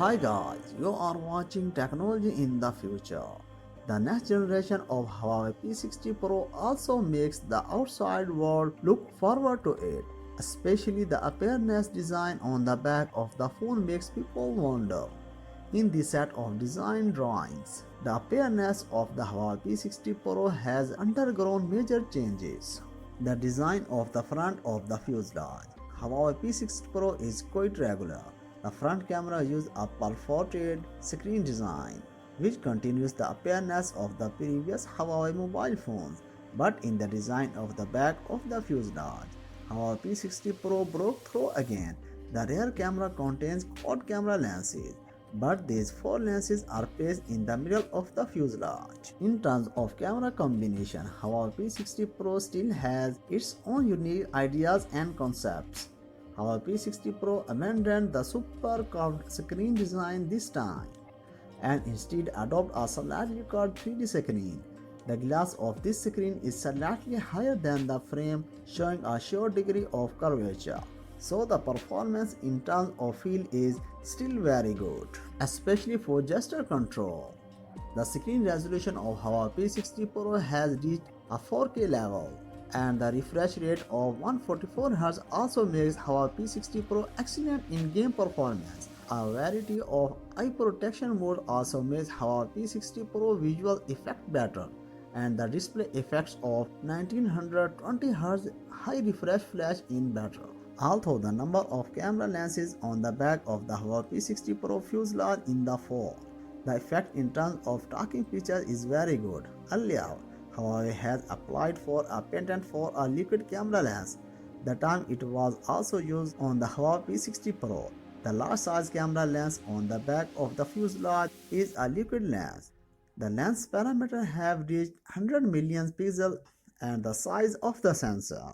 Hi guys, you are watching Technology in the Future. The next generation of Huawei P60 Pro also makes the outside world look forward to it. Especially the appearance design on the back of the phone makes people wonder. In this set of design drawings, the appearance of the Huawei P60 Pro has undergone major changes. The design of the front of the fuselage. Huawei P60 Pro is quite regular. The front camera uses a perforated screen design, which continues the appearance of the previous Huawei mobile phones, but in the design of the back of the fuselage. Huawei P60 Pro broke through again. The rear camera contains quad camera lenses, but these four lenses are placed in the middle of the fuselage. In terms of camera combination, Huawei P60 Pro still has its own unique ideas and concepts. Huawei P60 Pro abandoned the super curved screen design this time and instead adopt a slightly curved 3D screen. The glass of this screen is slightly higher than the frame, showing a sure degree of curvature. So the performance in terms of feel is still very good, especially for gesture control. The screen resolution of Huawei P60 Pro has reached a 4K level, and the refresh rate of 144Hz also makes Huawei P60 Pro excellent in game performance. A variety of eye protection mode also makes Huawei P60 Pro visual effect better, and the display effects of 1920Hz high refresh flash in better. Although the number of camera lenses on the back of the Huawei P60 Pro fuselage in the phone, the effect in terms of tracking features is very good. Earlier, Huawei has applied for a patent for a liquid camera lens. The time it was also used on the Huawei P60 Pro. The large size camera lens on the back of the fuselage is a liquid lens. The lens parameters have reached 100 million pixels and the size of the sensor.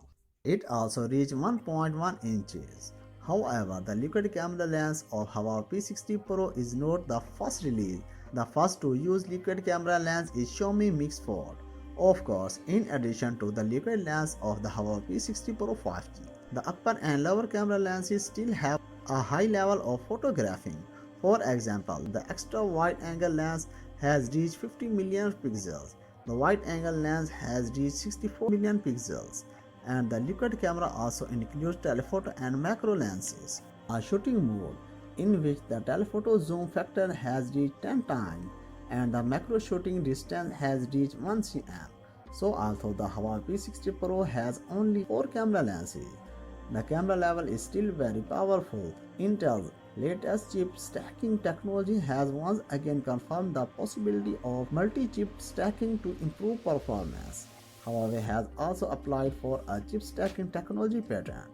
It also reached 1.1 inches. However, the liquid camera lens of Huawei P60 Pro is not the first release. The first to use liquid camera lens is Xiaomi Mix Fold. Of course, in addition to the liquid lens of the Huawei P60 Pro 5G, the upper and lower camera lenses still have a high level of photographing. For example, the extra wide-angle lens has reached 50 million pixels. The wide-angle lens has reached 64 million pixels. And the liquid camera also includes telephoto and macro lenses. A shooting mode in which the telephoto zoom factor has reached 10 times and the macro shooting distance has reached 1 cm. So although the Huawei P60 Pro has only 4 camera lenses, the camera level is still very powerful. Intel's latest chip stacking technology has once again confirmed the possibility of multi-chip stacking to improve performance. Huawei has also applied for a chip stacking technology patent.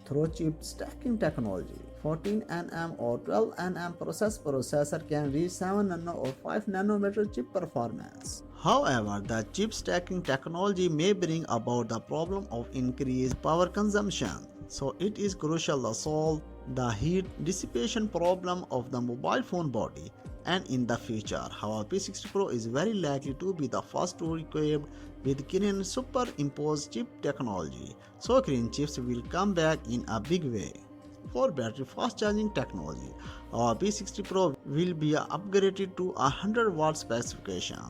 Through chip stacking technology, 14nm or 12nm processor can reach 7 nano or 5 nanometer chip performance. However, the chip stacking technology may bring about the problem of increased power consumption, so it is crucial to solve the heat dissipation problem of the mobile phone body. And in the future, Huawei P60 Pro is very likely to be the first to equipped with Kirin superimposed chip technology, so Kirin chips will come back in a big way. For battery fast charging technology, our P60 Pro will be upgraded to 100 watt specification.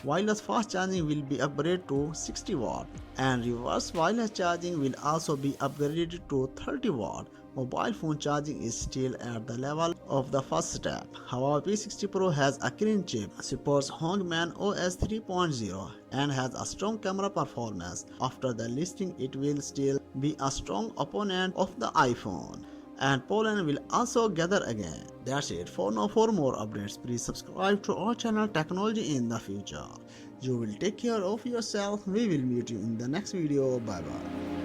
Wireless fast charging will be upgraded to 60 watt, and reverse wireless charging will also be upgraded to 30 watt. Mobile phone charging is still at the level of the first step. Huawei P60 Pro has a Kirin chip, supports Hongman OS 3.0 and has a strong camera performance. After the listing, it will still be a strong opponent of the iPhone. And Poland will also gather again. That's it for now. For more updates, please subscribe to our channel Technology in the Future. You will take care of yourself. We will meet you in the next video. Bye bye.